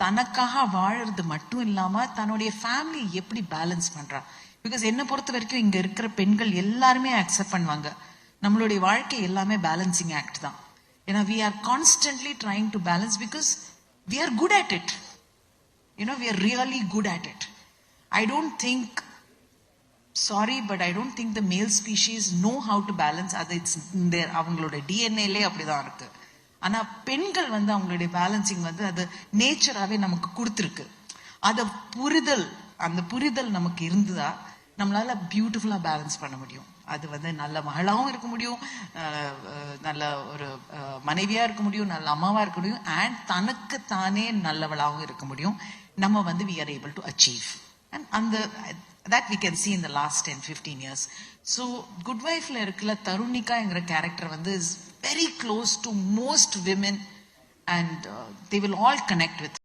தனக்காக வாழறது மட்டும் இல்லாம தன்னுடைய ஃபேமிலி எப்படி பேலன்ஸ் பண்றா. பிகாஸ் என்ன பொறுத்த வரைக்கும் இங்க இருக்கிற பெண்கள் எல்லாருமே அக்செப்ட் பண்ணுவாங்க, நம்மளுடைய வாழ்க்கை எல்லாமே பேலன்சிங் ஆக்ட் தான். ஏன்னா we are constantly trying to balance because we are good at it. We are really good at it. I don't think, sorry, but I don't think the male species know how to balance. அது it's தேர், அவங்களோட டிஎன்ஏலே அப்படிதான் இருக்கு. ஆனா பெண்கள் அவங்களுடைய balancing அது நேச்சராகவே நமக்கு கொடுத்துருக்கு. அந்த புரிதல் நமக்கு இருந்ததா நம்மளால பியூட்டிஃபுல்லா பேலன்ஸ் பண்ண முடியும். அது நல்ல மகளாவும் இருக்க முடியும், நல்ல ஒரு மனைவியா இருக்க முடியும், நல்ல அம்மாவா இருக்க முடியும், அண்ட் தனக்கு தானே நல்லவளாகவும் இருக்க முடியும். நம்ம we are able to achieve. And that we can see in the last 10-15 years. So Good Wife la irukla Tarunika engra character is very close to most women, and they will all connect with